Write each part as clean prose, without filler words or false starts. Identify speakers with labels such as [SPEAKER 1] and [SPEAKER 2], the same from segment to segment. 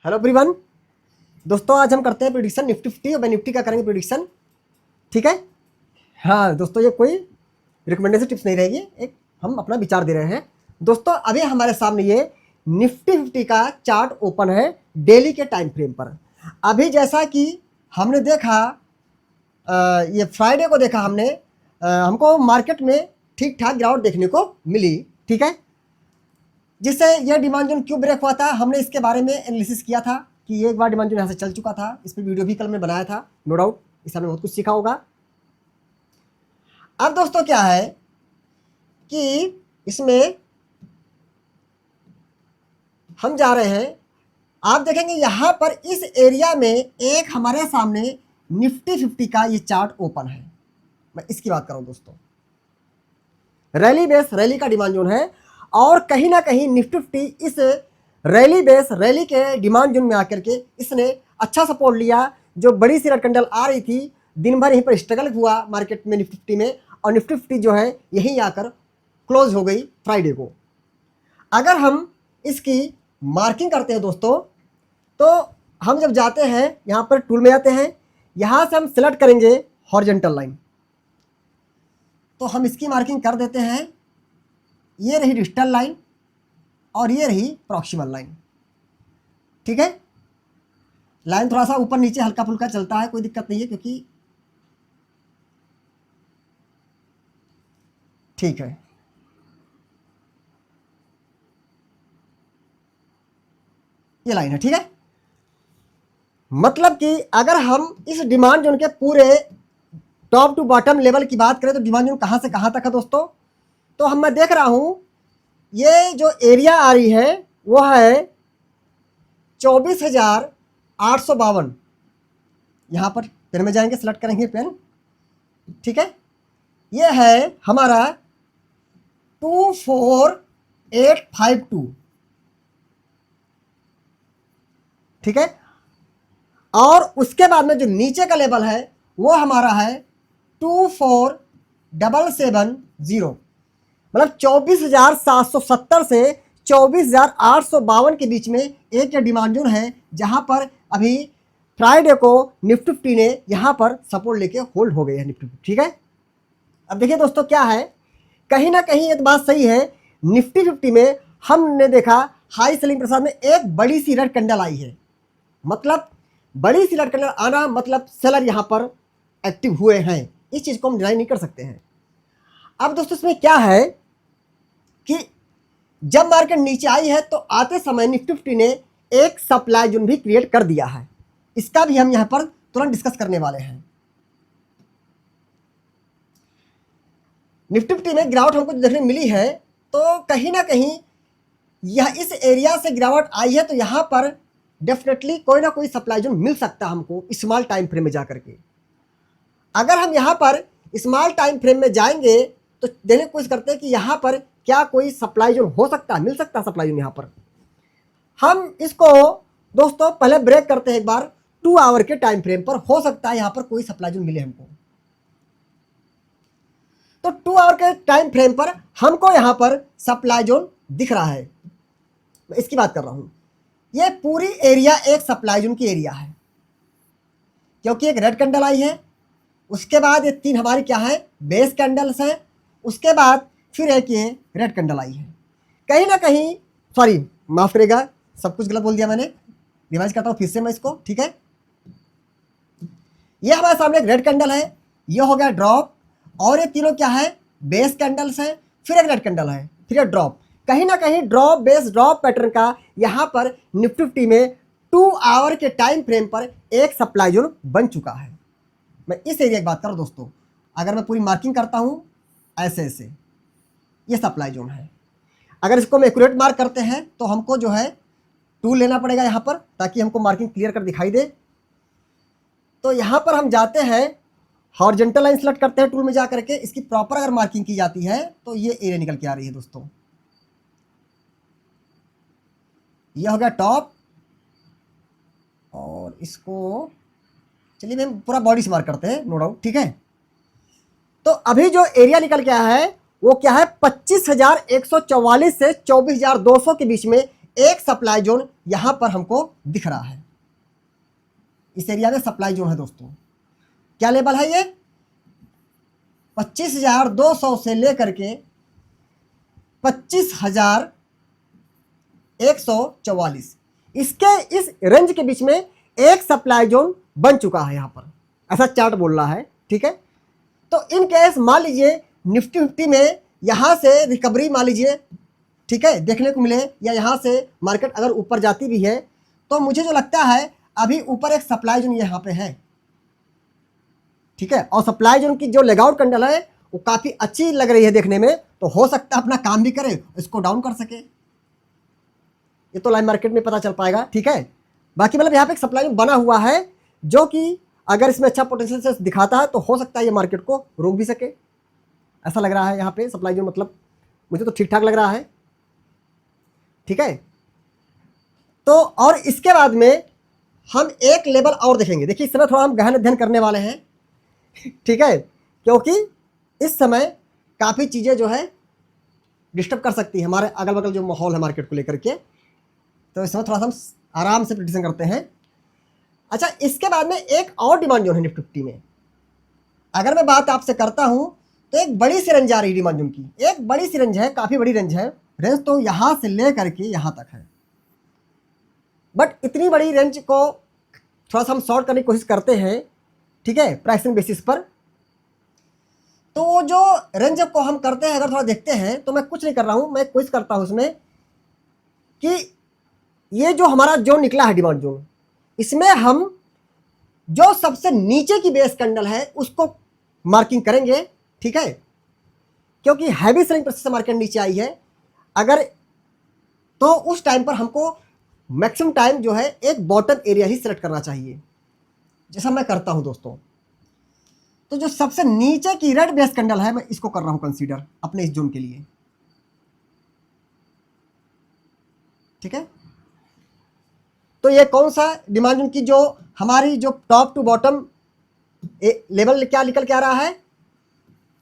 [SPEAKER 1] Hello everyone. दोस्तों आज हम करते हैं प्रेडिक्शन निफ्टी 50 और बैंक निफ्टी का करेंगे प्रेडिक्शन। ठीक है। हाँ दोस्तों, ये कोई रिकमेंडेशन टिप्स नहीं रहेगी, एक हम अपना विचार दे रहे हैं। दोस्तों अभी हमारे सामने ये निफ्टी 50 का चार्ट ओपन है डेली के टाइम फ्रेम पर। अभी जैसा कि हमने देखा ये फ्राइडे को देखा हमने, हमको मार्केट में ठीक ठाक गिरावट देखने को मिली। ठीक है, जिससे यह डिमांड जोन क्यों ब्रेक हुआ था हमने इसके बारे में एनालिसिस किया था कि ये एक बार डिमांड जोन यहाँ से चल चुका था। इस पर वीडियो भी कल में बनाया था, नो डाउट इससे हमने बहुत कुछ सीखा होगा। अब दोस्तों क्या है कि इसमें हम जा रहे हैं, आप देखेंगे यहाँ पर इस एरिया में एक हमारे सामने निफ्टी 50 का ये चार्ट ओपन है। मैं इसकी बात कर रहा हूँ दोस्तों, रैली बेस रैली का डिमांड जोन है और कहीं ना कहीं निफ्टी 50 इस रैली बेस रैली के डिमांड जोन में आकर के इसने अच्छा सपोर्ट लिया। जो बड़ी सी रेड कैंडल आ रही थी, दिन भर यहीं पर स्ट्रगल हुआ मार्केट में निफ्टी 50 में, और निफ्टी 50 जो है यहीं आकर क्लोज हो गई फ्राइडे को। अगर हम इसकी मार्किंग करते हैं दोस्तों, तो हम जब जाते हैं यहाँ पर टूल में जाते हैं, यहाँ से हम सिलेक्ट करेंगे हॉरिजॉन्टल लाइन, तो हम इसकी मार्किंग कर देते हैं। ये रही डिजिटल लाइन और ये रही प्रॉक्सिमल लाइन। ठीक है, लाइन थोड़ा सा ऊपर नीचे हल्का फुल्का चलता है, कोई दिक्कत नहीं है, क्योंकि ठीक है। ये लाइन है, ठीक है। मतलब कि अगर हम इस डिमांड जोन के पूरे टॉप टू बॉटम लेवल की बात करें तो डिमांड जोन कहाँ से कहाँ तक है दोस्तों, तो मैं देख रहा हूं ये जो एरिया आ रही है वो है 24,852। यहाँ पर पेन में जाएंगे, सेलेक्ट करेंगे पेन। ठीक है, ये है हमारा 24852। ठीक है, और उसके बाद में जो नीचे का लेवल है वो हमारा है 24770। मतलब 24,770 से 24,852 के बीच में एक ये डिमांड जोन है, जहां पर अभी फ्राइडे को निफ्टी 50 ने यहां पर सपोर्ट लेके होल्ड हो गए हैं निफ्टी 50। ठीक है, अब देखिए दोस्तों क्या है, कहीं ना कहीं एक बात सही है, निफ्टी 50 में हमने देखा हाई सेलिंग प्रसाद में एक बड़ी सी रेड कैंडल आई है। मतलब बड़ी सी रेड कैंडल आना मतलब सेलर यहां पर एक्टिव हुए हैं, इस चीज को हम डिनाई नहीं कर सकते हैं। अब दोस्तों इसमें क्या है कि जब मार्केट नीचे आई है तो आते समय निफ्टी 50 ने एक सप्लाई जोन भी क्रिएट कर दिया है, इसका भी हम यहां पर तुरंत डिस्कस करने वाले हैं। निफ्टी 50 में गिरावट हमको देखने मिली है, तो कहीं ना कहीं यह इस एरिया से गिरावट आई है, तो यहां पर डेफिनेटली कोई ना कोई सप्लाई जोन मिल सकता है हमको स्मॉल टाइम फ्रेम में जाकर के। अगर हम यहां पर स्मॉल टाइम फ्रेम में जाएंगे तो देखने की कोशिश करते हैं कि यहां पर क्या कोई सप्लाई जोन हो सकता है, मिल सकता है सप्लाई जोन। यहां पर हम इसको दोस्तों पहले ब्रेक करते हैं एक बार 2 आवर के टाइम फ्रेम पर, हो सकता है यहां पर कोई सप्लाई जोन मिले हमको। तो 2 आवर के टाइम फ्रेम पर हमको यहां पर सप्लाई जोन दिख रहा है, मैं इसकी बात कर रहा हूं। ये पूरी एरिया एक सप्लाई जोन की एरिया है, क्योंकि एक रेड कैंडल आई है, उसके बाद ये 3 हमारी क्या है बेस कैंडल्स है, उसके बाद फिर एक ये रेड कैंडल आई है। कहीं ना कहीं सॉरी माफ करेगा, सब कुछ गलत बोल दिया मैंने, रिवाइज करता हूँ फिर से मैं इसको। ठीक है, ये हमारे सामने एक रेड कैंडल है, ये हो गया ड्रॉप, और ये तीनों क्या है बेस कैंडल्स है, फिर एक रेड कैंडल है, फिर एक ड्रॉप। कहीं ना कहीं ड्रॉप बेस ड्रॉप पैटर्न का यहाँ पर निफ्टी 50 में 2 आवर के टाइम फ्रेम पर एक सप्लाई जोन बन चुका है। मैं इस एरिया की बात कर रहा हूँ दोस्तों, अगर मैं पूरी मार्किंग करता हूँ ऐसे ऐसे, ये सप्लाई जोन है। अगर इसको हम एक्यूरेट मार्क करते हैं तो हमको जो है टूल लेना पड़ेगा यहाँ पर, ताकि हमको मार्किंग क्लियर कर दिखाई दे। तो यहाँ पर हम जाते हैं हॉरिजॉन्टल लाइन सेलेक्ट करते हैं टूल में जा करके, इसकी प्रॉपर अगर मार्किंग की जाती है तो ये एरिया निकल के आ रही है दोस्तों। ये हो गया टॉप, और इसको चलिए हम पूरा बॉडी से मार्क करते हैं, नो डाउट। ठीक है, तो अभी जो एरिया निकल के आया है वो क्या है 25,144 से 24,200 के बीच में एक सप्लाई जोन यहां पर हमको दिख रहा है। इस एरिया में सप्लाई जोन है दोस्तों। क्या लेवल है ये? 25,200 से लेकर के 25,144, इसके इस रेंज के बीच में एक सप्लाई जोन बन चुका है यहाँ पर, ऐसा चार्ट बोल रहा है। ठीक है, तो इन केस मान लीजिए निफ्टी 50 में यहाँ से रिकवरी मान लीजिए, ठीक है, देखने को मिले, या यहाँ से मार्केट अगर ऊपर जाती भी है, तो मुझे जो लगता है अभी ऊपर एक सप्लाई जोन यहाँ पे है। ठीक है, और सप्लाई जोन की जो लेगआउट कैंडल है वो काफ़ी अच्छी लग रही है देखने में, तो हो सकता है अपना काम भी करे, इसको डाउन कर सके। ये तो लाइव मार्केट में पता चल पाएगा। ठीक है, बाकी मतलब यहाँ पे एक सप्लाई जोन बना हुआ है, जो कि अगर इसमें अच्छा पोटेंशियल से दिखाता है तो हो सकता है ये मार्केट को रोक भी सके, ऐसा लग रहा है यहाँ पे सप्लाई जोन, मतलब मुझे तो ठीक ठाक लग रहा है। ठीक है, तो और इसके बाद में हम एक लेवल और देखेंगे। देखिए इस समय थोड़ा हम गहन अध्ययन करने वाले हैं। ठीक है, क्योंकि इस समय काफ़ी चीज़ें जो है डिस्टर्ब कर सकती है हमारे अगल बगल जो माहौल है मार्केट को लेकर के, तो इस समय थोड़ा सा हम आराम से प्रेडिक्शन करते हैं। अच्छा, इसके बाद में एक और डिमांड जोन है निफ्टी 50 में। अगर मैं बात आपसे करता हूं तो एक बड़ी सी रेंज आ रही है डिमांड जोन की, एक बड़ी सी रेंज है, काफ़ी बड़ी रेंज है। रेंज तो यहाँ से ले करके यहाँ तक है, बट इतनी बड़ी रेंज को थोड़ा सा हम शॉर्ट करने की कोशिश करते हैं। ठीक है, प्राइसिंग बेसिस पर। तो वो जो रेंज को हम करते हैं, अगर थोड़ा देखते हैं, तो मैं कुछ नहीं कर रहा हूँ, मैं कोशिश करता हूँ उसमें कि ये जो हमारा जोन निकला है डिमांड जोन, इसमें हम जो सबसे नीचे की बेस कैंडल है उसको मार्किंग करेंगे। ठीक है, क्योंकि हैवी सेलिंग प्रेशर से मार्केट नीचे आई है, अगर तो उस टाइम पर हमको मैक्सिमम टाइम जो है एक बॉटम एरिया ही सिलेक्ट करना चाहिए, जैसा मैं करता हूं दोस्तों। तो जो सबसे नीचे की रेड बेस कैंडल है, मैं इसको कर रहा हूं कंसीडर अपने इस जोन के लिए। ठीक है, तो ये कौन सा डिमांड जोन की जो हमारी जो टॉप टू बॉटम लेवल क्या निकल के आ रहा है?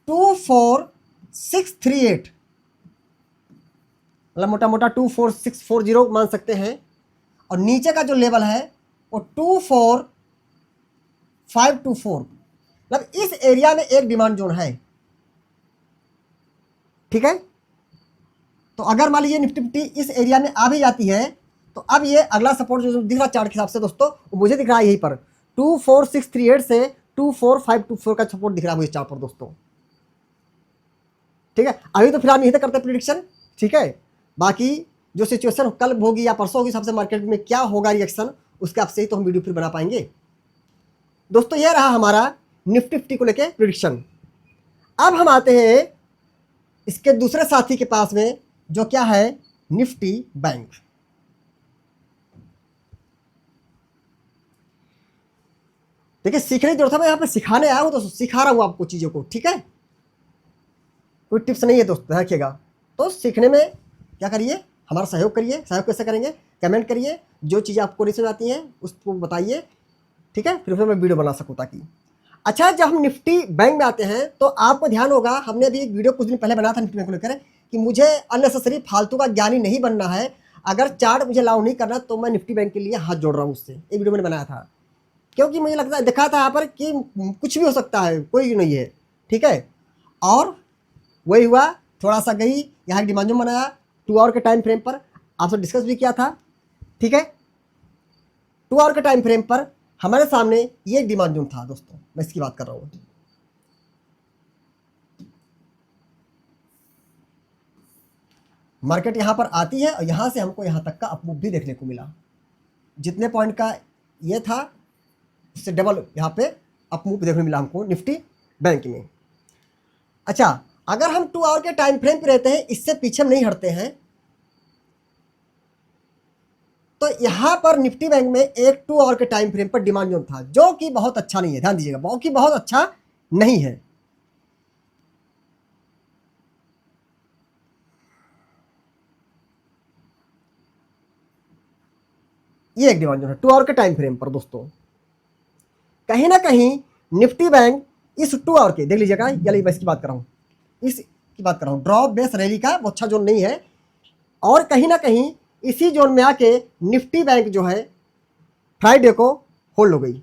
[SPEAKER 1] 24638, मतलब मोटा मोटा 24640 मान सकते हैं। और नीचे का जो लेवल है वो 24524, मतलब इस एरिया में एक डिमांड जोन है। ठीक है, तो अगर मान लीजिए निफ्टी 50 इस एरिया में आ भी जाती है, तो अब ये अगला सपोर्ट जो दिख रहा चार्ट के हिसाब से दोस्तों, वो मुझे दिख रहा है यहीं पर 24638 से 24524 का सपोर्ट दिख रहा है मुझे चार्ट पर दोस्तों। ठीक है, अभी तो फिलहाल यहीं तक करते हैं प्रेडिक्शन। ठीक है, बाकी जो सिचुएशन कल होगी या परसों होगी, सबसे मार्केट में क्या होगा रिएक्शन, उसके आपसे ही तो हम वीडियो फिर बना पाएंगे दोस्तों। ये रहा हमारा निफ्टी 50 को लेके प्रेडिक्शन। अब हम आते हैं इसके दूसरे साथी के पास में, जो क्या है निफ्टी बैंक। देखिए सीखने की जरूरत है, मैं यहाँ पे सिखाने आया हूँ तो सिखा रहा हूँ आपको चीज़ों को। ठीक है, कोई टिप्स नहीं है दोस्तों, रखिएगा। तो सीखने में क्या करिए, हमारा सहयोग करिए। सहयोग कैसे करेंगे? कमेंट करिए, जो चीज़ें आपको नहीं समझ आती हैं उसको बताइए। ठीक है, फिर मैं वीडियो बना सकूँ ताकि। अच्छा, जब हम निफ्टी बैंक में आते हैं तो आपको ध्यान होगा, हमने अभी एक वीडियो कुछ दिन पहले बनाया था निफ्टी बैंक को लेकर कि मुझे अननेसेसरी फालतू का ज्ञानी नहीं बनना है, अगर चार्ट मुझे अलाउ नहीं करना तो मैं निफ्टी बैंक के लिए हाथ जोड़ रहा हूँ उससे। एक वीडियो मैंने बनाया था, क्योंकि मुझे लगता है, देखा था यहाँ पर कि कुछ भी हो सकता है, कोई नहीं है। ठीक है, और वही हुआ, थोड़ा सा गई यहाँ डिमांड जोन बनाया 2 आवर के टाइम फ्रेम पर, आपसे डिस्कस भी किया था। ठीक है, 2 आवर के टाइम फ्रेम पर हमारे सामने ये एक डिमांड जोन था दोस्तों, मैं इसकी बात कर रहा हूँ। मार्केट यहाँ पर आती है और यहाँ से हमको यहाँ तक का अपमूव भी देखने को मिला। जितने पॉइंट का ये था उससे डबल यहाँ पे अपमूव देखने को मिला हमको निफ्टी बैंक में। अच्छा, अगर हम 2 आवर के टाइम फ्रेम पे रहते हैं, इससे पीछे हम नहीं हटते हैं, तो यहां पर निफ्टी बैंक में एक 2 आवर के टाइम फ्रेम पर डिमांड जोन था, जो कि बहुत अच्छा नहीं है। ध्यान दीजिएगा, बहुत अच्छा नहीं है। ये एक डिमांड जोन है 2 आवर के टाइम फ्रेम पर दोस्तों। कहीं ना कहीं निफ्टी बैंक इस 2 आवर के, देख लीजिएगा, मैं इसकी बात कर रहा हूं, इसकी बात कर रहा हूं, ड्रॉप बेस रैली का वो अच्छा जोन नहीं है। और कहीं ना कहीं इसी जोन में आके निफ्टी बैंक जो है फ्राइडे को होल्ड हो गई।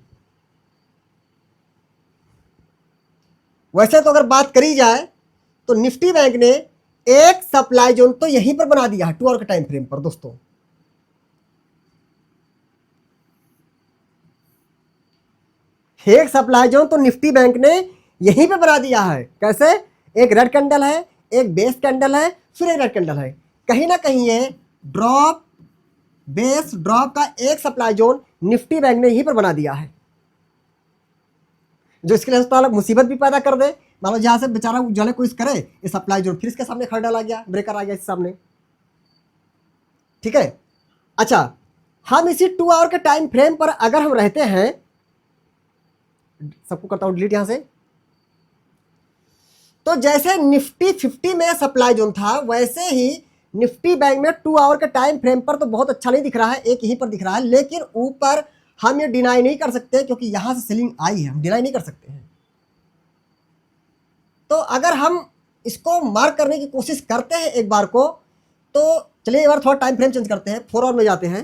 [SPEAKER 1] वैसे तो अगर बात करी जाए तो निफ्टी बैंक ने एक सप्लाई जोन तो यहीं पर बना दिया है 2 आवर के टाइम फ्रेम पर दोस्तों। एक सप्लाई जोन तो निफ्टी बैंक ने यहीं पे बना दिया है। कैसे? एक रेड कैंडल है, एक बेस कैंडल है, फिर एक रेड कैंडल है। कहीं ना कहीं ये ड्रॉप बेस ड्रॉप का एक सप्लाई जोन निफ्टी बैंक ने यहीं पर बना दिया है, जो इसके लिए तो मुसीबत भी पैदा कर दे। मान लो जहां से बेचारा उजाले कोई करे ये सप्लाई जोन, फिर इसके सामने खड़ा डाला गया, ब्रेकर आ गया इसके सामने। ठीक है। अच्छा, हम इसी 2 आवर के टाइम फ्रेम पर अगर हम रहते हैं, सबको करता हूं डिलीट यहां से, तो जैसे निफ्टी 50 में सप्लाई जोन था वैसे ही निफ्टी बैंक में 2 आवर के टाइम फ्रेम पर तो बहुत अच्छा नहीं दिख रहा है, एक यहीं पर दिख रहा है, लेकिन ऊपर हम ये डिनाई नहीं कर सकते क्योंकि यहां से सेलिंग आई है, हम डिनाई नहीं कर सकते हैं। तो अगर हम इसको मार्क करने की कोशिश करते हैं एक बार को, तो चलिए एक बार थोड़ा टाइम फ्रेम चेंज करते हैं, 4 आवर में जाते हैं।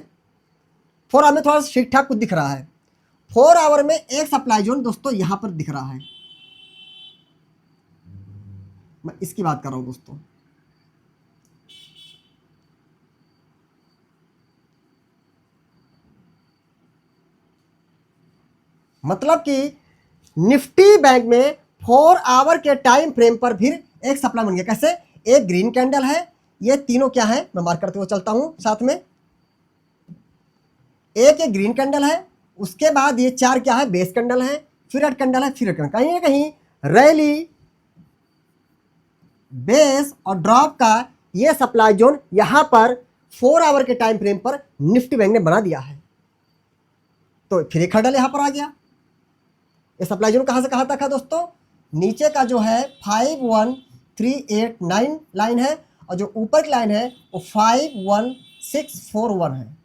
[SPEAKER 1] 4 आवर में थोड़ा ठीक ठाक कुछ दिख रहा है। 4 आवर में एक सप्लाई जोन दोस्तों यहां पर दिख रहा है, मैं इसकी बात कर रहा हूं दोस्तों। मतलब कि निफ्टी बैंक में 4 आवर के टाइम फ्रेम पर भी एक सप्लाई बन गया। कैसे? एक ग्रीन कैंडल है, ये तीनों क्या है मैं मार्क करते हुए चलता हूं साथ में। एक ग्रीन कैंडल है, उसके बाद ये 4 क्या है बेस कैंडल है, फिर रेड कैंडल है, फिर रेड कैंडल। कहीं ना कहीं रैली बेस और ड्रॉप का ये सप्लाई जोन यहां पर 4 आवर के टाइम फ्रेम पर निफ्टी बैंक ने बना दिया है। तो फिर एक हर्डल यहां पर आ गया। ये सप्लाई जोन कहां से कहां तक है दोस्तों? नीचे का जो है 51389 लाइन है और जो ऊपर की लाइन है वो 51641 है।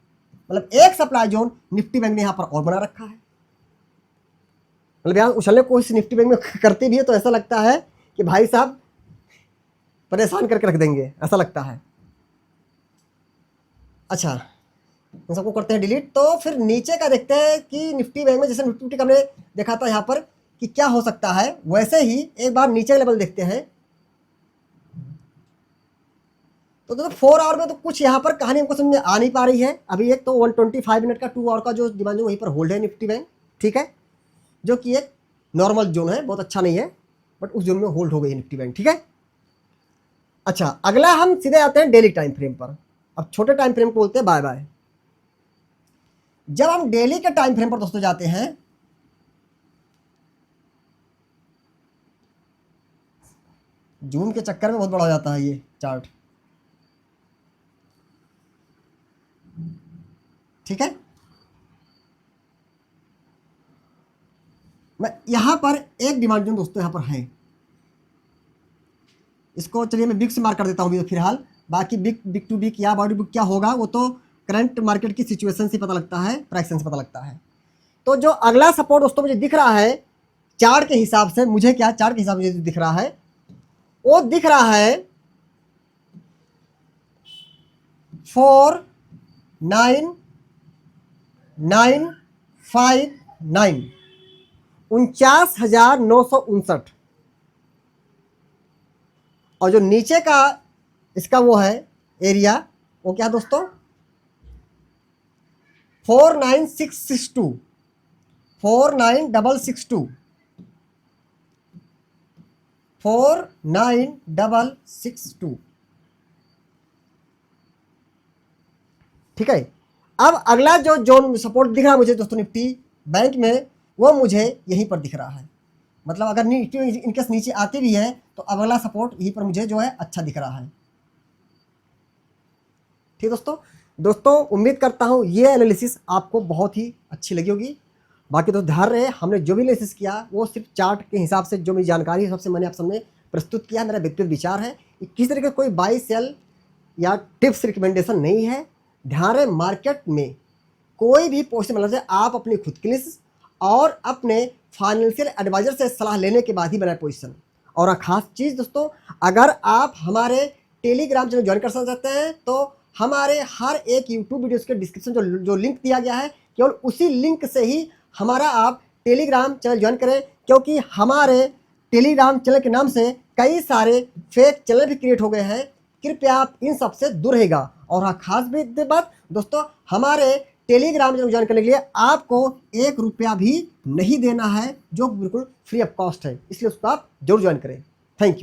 [SPEAKER 1] मतलब एक सप्लाई जोन निफ्टी बैंक ने यहां पर और बना रखा है। मतलब यहां उछलने को निफ्टी बैंक में करती भी है तो ऐसा लगता है कि भाई साहब परेशान करके रख देंगे, ऐसा लगता है। अच्छा, इन सबको करते हैं डिलीट। तो फिर नीचे का देखते हैं कि निफ्टी बैंक में जैसे निफ्टी का हमने देखा था यहाँ पर कि क्या हो सकता है, वैसे ही एक बार नीचे लेवल देखते हैं। तो दोस्तों 4 आवर में तो कुछ यहाँ पर कहानी हमको समझ में आ नहीं पा रही है। अभी एक तो 125 मिनट का 2 आवर का जो डिमांड वहीं पर होल्ड है निफ्टी बैंक, ठीक है, जो कि एक नॉर्मल जोन है, बहुत अच्छा नहीं है, बट उस जोन में होल्ड हो गई निफ्टी बैंक। ठीक है। अच्छा, अगला हम सीधे आते हैं डेली टाइम फ्रेम पर। अब छोटे टाइम फ्रेम को बोलते हैं बाय बाय। जब हम डेली के टाइम फ्रेम पर दोस्तों जाते हैं, जूम के चक्कर में बहुत बड़ा हो जाता है ये चार्ट। ठीक है। मैं यहां पर एक डिमांड जोन दोस्तों यहां पर है, इसको चलिए मैं बिग से मार्क कर देता हूं फिलहाल। बाकी बिग टू बिग या बॉडी बिग क्या होगा वो तो करंट मार्केट की सिचुएशन से पता लगता है, प्राइस से पता लगता है। तो जो अगला सपोर्ट दोस्तों मुझे दिख रहा है चार्ट के हिसाब से, मुझे क्या चार्ट के हिसाब से दिख रहा है, वो दिख रहा है 49959, 49,959। और जो नीचे का इसका वो है एरिया, वो क्या दोस्तों 49662, 49662, 49662। ठीक है। अब अगला जो जोन सपोर्ट दिख रहा है मुझे दोस्तों निफ्टी बैंक में, वो मुझे यहीं पर दिख रहा है। मतलब अगर निफ्टी इनकेस नीचे आती भी है तो अगला सपोर्ट यहीं पर मुझे जो है अच्छा दिख रहा है। ठीक दोस्तों उम्मीद करता हूँ ये एनालिसिस आपको बहुत ही अच्छी लगी होगी। बाकी तो ध्यान रहे, हमने जो भी एनालिसिस किया वो सिर्फ चार्ट के हिसाब से जो मेरी जानकारी है सबसे मैंने आप सामने प्रस्तुत किया। मेरा व्यक्तिगत विचार है, किसी तरह का कोई बाई सेल या टिप्स रिकमेंडेशन नहीं है। ध्यान रहे, मार्केट में कोई भी पोजिशन बनाने से आप अपनी खुद की लिस्ट और अपने फाइनेंशियल एडवाइजर से सलाह लेने के बाद ही बनाए पोजिशन। और खास चीज़ दोस्तों, अगर आप हमारे टेलीग्राम चैनल ज्वाइन कर सकते हैं तो हमारे हर एक यूट्यूब वीडियोस के डिस्क्रिप्शन जो लिंक दिया गया है, केवल उसी लिंक से ही हमारा आप टेलीग्राम चैनल ज्वाइन करें, क्योंकि हमारे टेलीग्राम चैनल के नाम से कई सारे फेक चैनल भी क्रिएट हो गए हैं। कृपया आप इन सब से दूर रहेगा। और हाँ, खास बात दोस्तों, हमारे टेलीग्राम चैनल ज्वाइन करने के लिए आपको 1 रुपया भी नहीं देना है, जो बिल्कुल फ्री ऑफ कॉस्ट है, इसलिए उसको आप जरूर ज्वाइन करें। Thank you.